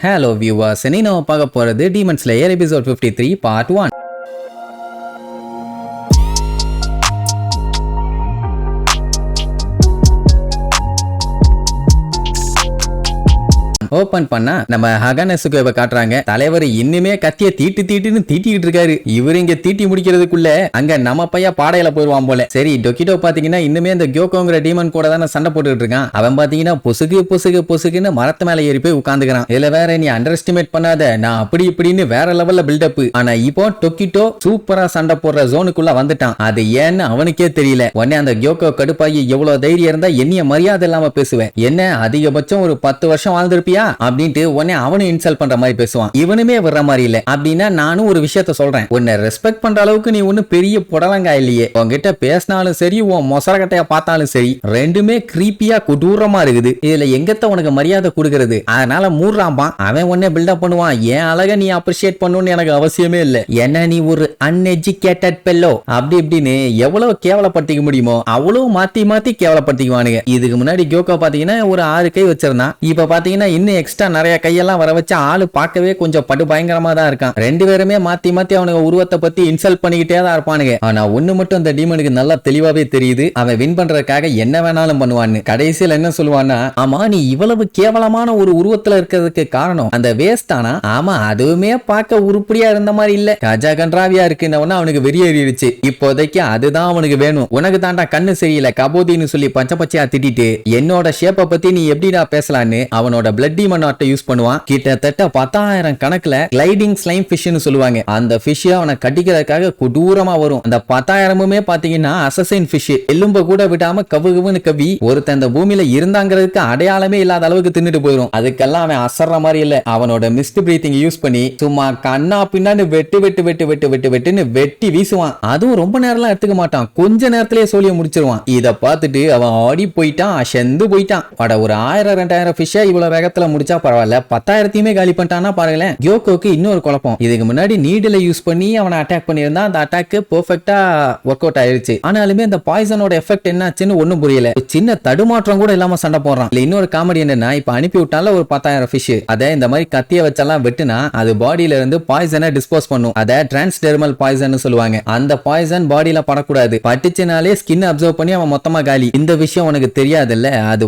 Hello viewers, இன்னைக்கு நம்ம பார்க்க போறது Demon Slayer episode 53 part 1. Open பண்ணா நம்ம ஹகானெசுகோவை காட்டுறாங்க. தலைவர் இன்னுமே கத்திய தீட்டுன்னு தீட்டிட்டு இருக்காரு. இவரு இங்க தீட்டி முடிக்கிறதுக்குள்ள அங்க நம்ம பையன் பாடையில போயிருவான் போல. சரி, டொக்கிட்டோ பாத்தீங்கன்னா இன்னுமே இந்த கியோகோங்கிற டீமன் கூட தானே சண்டை போட்டுட்டு இருக்கான். அவன் பாத்தீங்கன்னா பொசுகுன்னு மரத்து மேல ஏறி போய் உட்காந்துக்கிறான். இதுல வேற நீ அண்டர் எஸ்டிமேட் பண்ணாத, நான் அப்படி இப்படின்னு வேற லெவல்ல பில்டப். ஆனா இப்போ டொக்கிட்டோ சூப்பரா சண்டை போடுற ஜோனுக்குள்ள வந்துட்டான். அது ஏன்னு அவனுக்கே தெரியல. உடனே அந்த கியோகோ கடுப்பாகி எவ்வளவு தைரியம் இருந்தா என்னைய மரியாதை இல்லாம பேசுவேன், என்ன அதிகபட்சம் ஒரு 10 வருஷம் வாழ்ந்திருப்பியா அப்படின்ட்டு உடனே அவனும் இன்சல்ட் பண்ற மாதிரி பேசுவான். இவனுமே வர்ற மாதிரி இல்ல. அப்படின்னா நானும் ஒரு விஷயத்த சொல்றேன், உன்னை ரெஸ்பெக்ட் பண்ற அளவுக்கு நீ ஒண்ணு பெரிய புடலங்கா இல்லையே. உன்கிட்ட பேசினாலும் சரி, உன் மொசரக்கட்டைய பார்த்தாலும் சரி, ரெண்டுமே கிரீப்பியா கொடூரமா இருக்குது. இதுல எங்கத்த உனக்கு மரியாதை கொடுக்கறது? அதனால மூடுறாம்பா. அவன் உடனே பில்டப் பண்ணுவான், ஏன் அழக நீ அப்ரிஷியேட் பண்ணணும்னு எனக்கு அவசியமே இல்ல, என்ன நீ ஒரு அன்எஜுகேட்டட் பெல்லோ அப்படி இப்படின்னு எவ்வளவு கேவலப்படுத்திக்க முடியுமோ அவ்வளவு மாத்தி கேவலப்படுத்திக்குவானுங்க. இதுக்கு முன்னாடி கியோகோ பாத்தீங்கன்னா ஒரு 6 கை வச்சிருந்தான். இப்ப பாத்தீங்கன்னா இன்னும் எக்ஸ்ட்ரா நிறைய கையெல்லாம் வர வச்சு ஆளு பார்க்கவே கொஞ்சம் படு பயங்கரமா தான் இருக்கான். ரெண்டு பேருமே மாத்தி அவனுக்கு உருவத்தை பத்தி இன்சல்ட் பண்ணிக்கிட்டே தான் இருப்பானுங்க. ஆனா ஒண்ணு மட்டும் அந்த டீமனுக்கு நல்லா தெளிவாவே தெரியுது, அவன் வின் பண்றதுக்காக என்ன வேணாலும் பண்ணுவான்னு. கடைசியில் என்ன சொல்லுவான்னா, ஆமா நீ இவ்வளவு கேவலமான ஒரு உருவத்துல இருக்கிறதுக்கு காரணம் அந்த வேஸ்ட் தானா? ஆமா, அதுவுமே பார்க்க உருப்படியா இருந்த மாதிரி இல்ல, கஜா கன்றாவியா இருக்குன்னு அவனுக்கு வெறியேறிடுச்சு. இப்போதைக்கு அதுதான் அவனுக்கு வேணும். உனக்கு தாண்டா கண்ணு சரியில்லை கபோதின்னு சொல்லி பச்சையா திட்டிட்டு என்னோட ஷேப்பை பத்தி நீ எப்படிடா பேசலான்னு அவனோட பிளட் டீமன் ஆர்ட் யூஸ் பண்ணுவான். கிட்டத்தட்ட 10,000 கணக்குல கிளைடிங் ஸ்லைம் ஃபிஷ்னு சொல்லுவாங்க. அந்த ஃபிஷ் அவனை கட்டிக்கிறதுக்காக கொடூரமா வரும். அந்த 10,000மே பாத்தீங்கன்னா அசசைன் ஃபிஷ். எலும்ப கூட விடாம கவுன்னு கவி ஒருத்தன் அந்த பூமியில இருந்தாங்கிறதுக்கு அடையாளமே இல்லாத அளவுக்கு தின்னுட்டு போயிடும். அதுக்கெல்லாம் அவன் அசர்ற மாதிரி இல்ல, அவனோட மிஸ்ட் பிரீத்திங் யூஸ் பண்ணி சும்மா கண்ணா பின்னான்னு வெட்டுன்னு வெட்டி வீசுவான். அதுவும் ரொம்ப நேரம்லாம் எடுத்துக்க மாட்டான், கொஞ்ச நேரத்திலேயே சோழிய முடிச்சிருவான். இத பார்த்துட்டு அவன் ஆடி போயிட்டான், அசந்து போயிட்டான். ஒரு 1000-2000 ஃபிஷ்ஷை இவ்வளவு வேகத்துல முடிச்சா பரவாயில்ல, 10,000மே காலி பண்ணிட்டானா பாருங்களேன். கியோகோக்கு இன்னொரு குழப்பம், இதுக்கு முன்னாடி நீடில யூஸ் பண்ணி அவனை அட்டாக் பண்ணியிருந்தா அந்த அட்டாக் பெர்ஃபெக்ட்டா ஒர்க் அவுட் ஆயிருச்சு. ஆனாலுமே அந்த பாய்சனோட எஃபெக்ட் என்னாச்சுன்னு ஒண்ணும் புரியல. சின்ன தடுமாற்றம் கூட இல்லாம சண்டை போடுறான். இன்னொரு காமெடி என்னன்னா, இப்ப அனுப்பி விட்டால ஒரு 10,000 ஃபிஷ், அதை இந்த மாதிரி கத்திய வச்செல்லாம் வெட்டுனா அது பாடியில இருந்து பாய்சனை டிஸ்போஸ் பண்ணும். அதை டிரான்ஸ்டெர்மல் பாய்சன் சொல்லுவாங்க. அந்த பாய்சன் பாடியில படக்கூடாது, பட்டுச்சுனாலே ஸ்கின் அப்சர்வ் பண்ணி அவன் மொத்தமா காலி. இந்த விஷயம் உனக்கு தெரியாதுல்ல, அது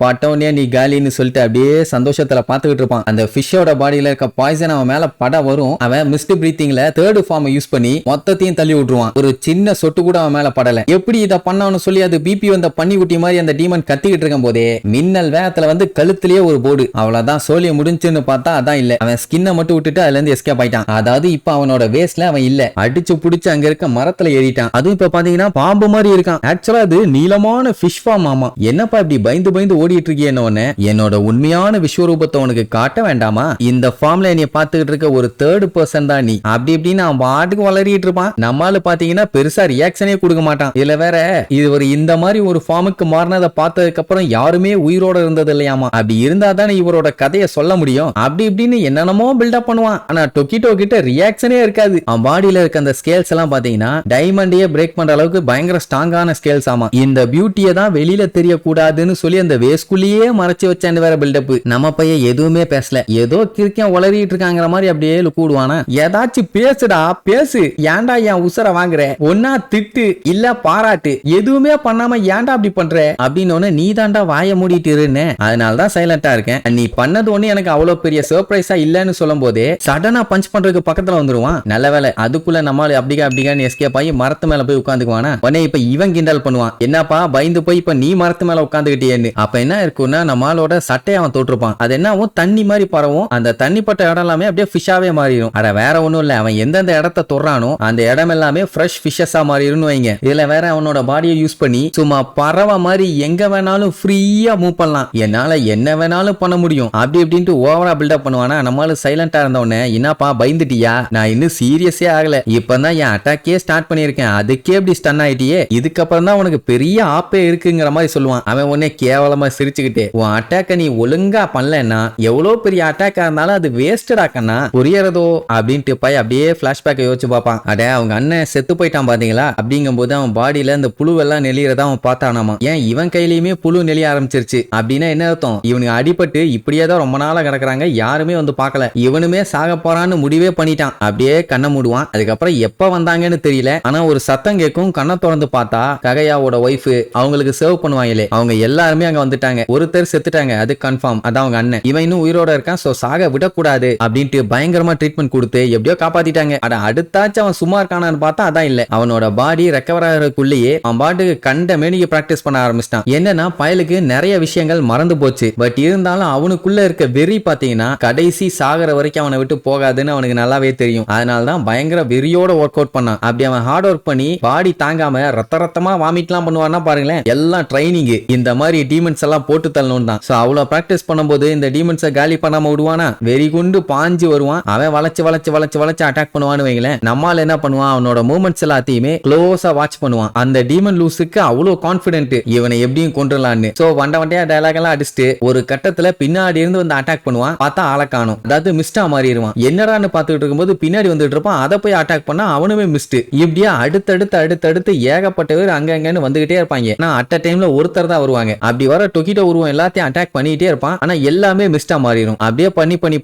பட்டோனே நீ காலின்னு சொல்லிட்டு அப்படியே சந்தோஷத்துல பாத்துக்கிட்டு இருப்பான். அந்த ஃபிஷ்ஷோட பாடியில இருக்க பாய்சன் அவன் மேல பட வரும். அவன் மிஸ்ட் பிரீத்திங்ல தேர்ட் ஃபார்ம் யூஸ் பண்ணி மொத்தத்தையும் தள்ளி விட்டுருவான். ஒரு சின்ன சொட்டு கூட அவன் மேல படல. எப்படி இத பண்ணான்னு சொல்லி அது பிபி வந்த பன்னி குட்டி மாதிரி அந்த டீமன் கத்திக்கிட்டு இருக்கும் போதே மின்னல் வேகத்துல வந்து கழுத்திலேயே ஒரு போடு. அவ்வளவுதான், சோழிய முடிஞ்சுன்னு பார்த்தா அதான் இல்ல, அவன் ஸ்கின்னை மட்டும் விட்டுட்டு அதுல இருந்து எஸ்கேப் ஆயிட்டான். அதாவது இப்ப அவனோட வேஸ்ட்ல அவன் இல்ல, அடிச்சு புடிச்சு அங்க இருக்க மரத்துல ஏறிட்டான். அதுவும் இப்ப பாத்தீங்கன்னா பாம்பு மாதிரி இருக்கான். ஆக்சுவலா அது நீளமான ஃபிஷ் ஃபார்ம். ஆமா, என்னப்பா இப்படி பயந்து ஓடிட்டு இருக்கேன்னு என்னோட உண்மையான விஸ்வரூபத்தை உனக்கு காட்ட வேண்டாமா? இந்த ஃபார்ம்ல நீ பாத்துக்கிட்டு இருக்க ஒரு தேர்ட் பர்சன் தான் நீ. அப்படி இப்படின்னு அவன் பாட்டுக்கு வளரிட்டு இருப்பான். நம்மால பாத்தீங்கன்னா பெருசா ரியாக்ஷனே கொடுக்க மாட்டான். இதுல வேற இது இந்த மாதிரி ஒரு ஃபார்முக்கு மாறினதை பார்த்ததுக்கு அப்புறம் யாருமே உயிரோட இருந்தது இல்லையாமா. அப்படி இருந்தா தானே இவரோட கதையை சொல்ல முடியும். அப்படி இப்படின்னு என்னென்னமோ பில்டப் பண்ணுவான். ஆனா டொக்கிட்டோ கிட்ட ரியாக்ஷனே இருக்காது. அவன் பாடியில இருக்க அந்த ஸ்கேல்ஸ் எல்லாம் பாத்தீங்கன்னா டைமண்டையே பிரேக் பண்ற அளவுக்கு பயங்கர ஸ்ட்ராங்கான ஸ்கேல்ஸ். ஆமா, இந்த பியூட்டியை தான் வெளியில தெரியக்கூடாதுன்னு சொல்லி அந்த வேஸ்குள்ளேயே மறைச்சு வச்சான்னு வேற பில்டப். நம்ம பையன் எதுவுமே பேசல, ஏதோ கிறுக்கன் உளறிட்டு இருக்காங்கிற மாதிரி அப்படியே கூடுவானா. ஏதாச்சும் பேசுடா, பேசு, ஏன்டா என் உசர வாங்குற? ஒன்னா திட்டு இல்ல பாராட்டு, எதுவுமே பண்ணாம ஏன்டா அப்படி பண்ற அப்படின்னு நீ தாண்டா வாய மூடிட்டு இருன்னு. அதனாலதான் சைலண்டா இருக்கேன். நீ பண்ணது ஒண்ணு எனக்கு அவ்வளவு பெரிய சர்ப்ரைஸா இல்லன்னு சொல்லும் போதே சடனா பஞ்ச் பண்றதுக்கு பக்கத்துல வந்துருவான். நல்ல வேலை, அதுக்குள்ள நம்மளால அப்படிக்கான்னு எஸ்கேப் ஆகி மரத்து மேல போய் உட்காந்துக்குவானா. உடனே இப்ப இவன் கிண்டல் பண்ணுவான், என்னப்பா பயந்து போய் இப்ப நீ மரத்து மேல உட்காந்துக்கிட்டேன்னு. அப்ப என்ன இருக்குன்னா, நம்மளோட சட்டையை அவன் தொட்டிருப்பான். அது என்னவும் தண்ணி மாதிரி பரவும். அந்த தண்ணிப்பட்ட இடம் எல்லாமே அப்படியே ஃபிஷ்ஷாவே மாறிடும். அட வேற ஒண்ணும் இல்ல, அவன் எந்தெந்த இடத்த தொடுறானோ அந்த இடம் எல்லாமே ஃப்ரெஷ் ஃபிஷ்ஷஸா மாறிடும் வைங்க. இதுல வேற அவனோட பாடியை யூஸ் பண்ணி சும்மா பறவை மாதிரி எங்க வேணாலும் ஃப்ரீயா மூவ் பண்ணலாம். என்னால என்ன வேணாலும் பண்ண முடியும் அப்படி இப்படின்ட்டு ஓவரா பில்டப் பண்ணுவானா. நம்மளால சைலண்டா இருந்தவனே, என்னப்பா பயந்துட்டியா? நான் இன்னும் சீரியஸே ஆகல, இப்பதான் என் அட்டாக்கே ஸ்டார்ட் பண்ணிருக்கேன், அதுக்கே இப்படி ஸ்டன் ஆயிட்டியே, இதுக்கப்புறம் தான் உனக்கு பெரிய ஆப்பே இருக்குங்கிற மாதிரி சொல்லுவான். அவன் உடனே கேவலமா சிரிச்சுக்கிட்டே, உன் அட்டாக்க நீ ஒழுங்கா ஒழுங்கா பண்ணலன்னா எவ்வளவு பெரிய அட்டாக்கா இருந்தாலும் அது வேஸ்டடா கண்ணா, புரியறதோ அப்படின்ட்டு போய் அப்படியே பிளாஷ்பேக்கை யோசிச்சு பார்ப்பான். அட அவங்க அண்ணன் செத்து போயிட்டான் பாத்தீங்களா, அப்படிங்கும் போது அவன் பாடியில இந்த புழுவெல்லாம் நெளியறதா அவன் பார்த்தானாமா. ஏன் இவன் கையிலயுமே புழு நெளிய ஆரம்பிச்சிருச்சு அப்படின்னா என்ன அர்த்தம், இவனுக்கு அடிபட்டு இப்படியே தான் ரொம்ப நாளா கிடக்குறாங்க, யாருமே வந்து பார்க்கல, இவனுமே சாக போறான்னு முடிவே பண்ணிட்டான். அப்படியே கண்ணை மூடுவான். அதுக்கப்புறம் எப்ப வந்தாங்கன்னு தெரியல, ஆனா ஒரு சத்தம் கேட்கும். கண்ணை திறந்து பார்த்தா ககையாவோட ஒய்ஃப் அவங்களுக்கு சர்வ் பண்ணுவாங்களே அவங்க எல்லாருமே அங்க வந்துட்டாங்க. ஒருத்தர் செத்துட்டாங்க, அது கன்ஃபார்ம், அதான் அவங்க அண்ணன். இவன் இன்னும் உயிரோட இருக்கான், சோ சாக விடக்கூடாது அப்படின்ட்டு பயங்கரமா ட்ரீட்மெண்ட் கொடுத்து எப்படியோ காப்பாத்திட்டாங்க. அட அடுத்தாச்சும் அவன் சும்மா இருக்கானான்னு பார்த்தா அதான் இல்ல, அவனோட பாடி ரெக்கவர் ஆகிறதுக்குள்ளேயே அவன் பாட்டுக்கு கண்ட மேனிக்கு பிராக்டிஸ் பண்ண ஆரம்பிச்சிட்டான். என்னன்னா பயலுக்கு நிறைய விஷயங்கள் மறந்து போச்சு, பட் இருந்தாலும் அவனுக்குள்ள இருக்க வெறி பாத்தீங்கன்னா கடைசி சாகர வரைக்கும் அவனை விட்டு போகாதுன்னு அவனுக்கு நல்லாவே தெரியும். அதனாலதான் பயங்கர வெறியோட ஒர்க் அவுட் பண்ணான். அப்படி அவன் ஹார்ட் ஒர்க் பண்ணி பாடி தாங்காம ரத்தமா வாமிட்லாம் பண்ணுவான்னா பாருங்களேன், எல்லாம் ட்ரைனிங். இந்த மாதிரி டீமன்ஸ் எல்லாம் போட்டு தள்ளணும் தான். சோ அவ்வளவு பிராக்டிஸ் பண்ணும்போது இந்த டீமன்ஸை காலி பண்ணாம விடுவானா, வெறி குண்டு பாஞ்சு வருவான். அவன் வளைச்சு அட்டாக் பண்ணுவான்னு வைங்களேன். நம்மால என்ன பண்ணுவான், அவனோட மூவ்மெண்ட்ஸ் எல்லாத்தையுமே க்ளோஸா வாட்ச் பண்ணுவான். அந்த டீமன் லூஸுக்கு அவ்வளவு கான்பிடென்ட் இவனை எப்படியும் கொண்டுலான்னு. சோ வண்டையா டயலாக் எல்லாம் அடிச்சுட்டு ஒரு கட்டத்துல பின்னாடி இருந்து வந்து அட்டாக் பண்ணுவான். பார்த்தா ஆளை காணும், அதாவது மிஸ்டா மாறிடுவான். என்னடான்னு பார்த்துட்டு இருக்கும்போது பின்னாடி வந்துட்டு இருப்பான், அதை போய் அட்டாக் பண்ணா அவனுமே மிஸ்ட். இப்படியே அடுத்தடுத்து ஏகப்பட்ட பேர் அங்கன்னு வந்துகிட்டே இருப்பாங்க. நான் அட் அ டைம்ல ஒருத்தர் தான் வருவாங்க. அப்படி வர டொக்கிட்டோ உருவம் எல்லாத்தையும் அட்டாக் பண்ணிட்டே இருப்பான். ஆனா எல்லாமே மிஸ்டா மாறிடும். அப்படியே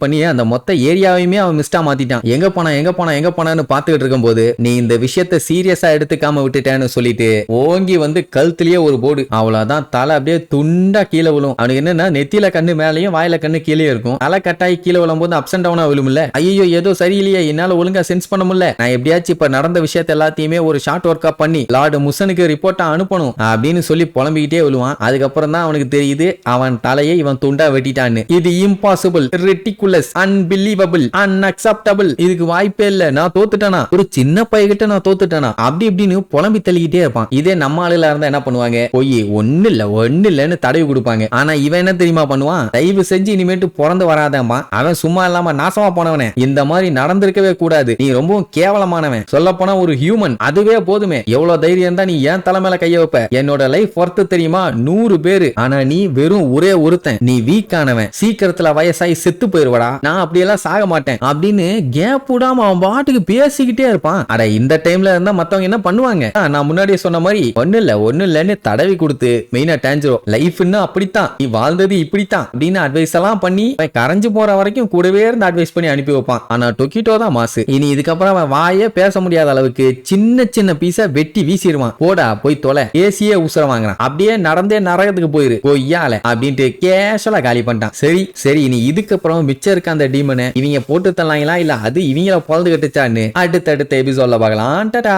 பண்ணி அந்த மொத்த ஏரியாவையுமே அவன் மிஸ்டா மாத்திட்டான். எங்க போனான்னு பாத்துக்கிட்டு இருக்கும்போது நீ இந்த விஷயத்தை சீரியஸா எடுத்துக்காம விட்டுட்டேன்னு சொல்லிட்டு ஓங்கி வந்து கழுத்துலயே ஒரு போடு, அவ்வளவுதான். தலை அப்படியே துண்டா கீழே விழும். அவனுக்கு என்னன்னா நெத்தியில கண்ணு மேலையும் வாயில கண்ணு கீழே இருக்கும். தலை கட்டாயி கீழே விழும் போது அப்ஸ் அண்ட் டவுனா விழும்ல. ஐயோ ஏதோ சரியில்லையே, என்னால ஒழுங்கா சென்ஸ் பண்ண முடியல, நான் எப்படியாச்சும் இப்ப நடந்த விஷயத்த எல்லாத்தையுமே ஒரு ஷார்ட் ஒர்க்கா பண்ணி லார்டு முசனுக்கு ரிப்போர்ட்டா அனுப்பணும் அப்படின்னு சொல்லி புலம்பிக்கிட்டே விழுவான். அதுக்கப்புறம் தான் அவனுக்கு தெரியுது அவன் தலையை இவன் துண்டா வெட்டிட்டான்னு. இது இம்பாசிபிள், ரிடிகுலஸ், அன்பிலீவபிள், அன்அக்செப்டபிள், இதுக்கு வாய்ப்பே இல்ல, நான் தோத்துட்டேனா, ஒரு சின்ன பையகிட்ட நான் தோத்துட்டேனா அப்படி இப்படின்னு புலம்பி தள்ளிக்கிட்டே இருப்பான். இதே நம்ம ஆளுல இருந்தா என்ன பண்ணுவாங்க, போய் ஒண்ணு இல்லன்னு தடவி கொடுப்பாங்க. ஆனா இவன் என்ன தெரியுமா பண்ணுவான், தயவு செஞ்சு இனிமேட்டு பிறந்து வராதம்மா, அவன் சும்மா இல்லாம நாசமா போனவனே, இந்த மாதிரி நடந்திருக்கவே கூடாது, நீ ரொம்பவும் கேவலமானவன், சொல்ல போனா ஒரு ஹியூமன், அதுவே போதுமே, எவ்வளவு தைரியம் தான் நீ ஏன் தலை மேல கைய வைப்ப, என்னோட லைஃப் ஒர்த் தெரியுமா 100 பேரு, ஆனா நீ வெறும் ஒரே ஒருத்தன், நீ வீக் ஆனவன், சீக்கிரத்துல வயசாகி செத்து போயிருவடா, நான் அப்படியெல்லாம் சாக மாட்டேன் அப்படின்னு கேப் விடாம அவன் பாட்டுக்கு பேசிக்கிட்டே இருப்பான். அட இந்த டைம்ல இருந்தா மத்தவங்க என்ன பண்ணுவாங்க, நான் முன்னாடியே சொன்ன மாதிரி ஒண்ணு இல்லன்னு தடவி கொடுத்து மெயினா டேஞ்சரோ லைஃப்னா அப்படித்தான், நீ வாழ்ந்தது இப்படித்தான் அப்படின்னு அட்வைஸ் எல்லாம் பண்ணி கரைஞ்சு போற வரைக்கும் கூடவே இருந்து அட்வைஸ் பண்ணி அனுப்பி வைப்பான். ஆனா டொக்கிட்டோ தான் மாசு. இனி இதுக்கப்புறம் அவன் வாயே பேச முடியாத அளவுக்கு சின்ன பீஸா வெட்டி வீசிடுவான். போடா போய் தொலை, ஏசியே உசுர வாங்குறான், அப்படியே நடந்தே நரகத்துக்கு போயிரு கொய்யால அப்படின்ட்டு கேஷுவலா காலி பண்ணிட்டான். சரி இனி இதுக்கப்புறம் மிச்சம் இருக்க அந்த டீமனை இவங்க போட்டு தரலாங்களா இல்ல அது இவங்கள பொழுது கட்டுச்சான்னு அடுத்த எபிசோட்ல பார்க்கலாம். டாடா.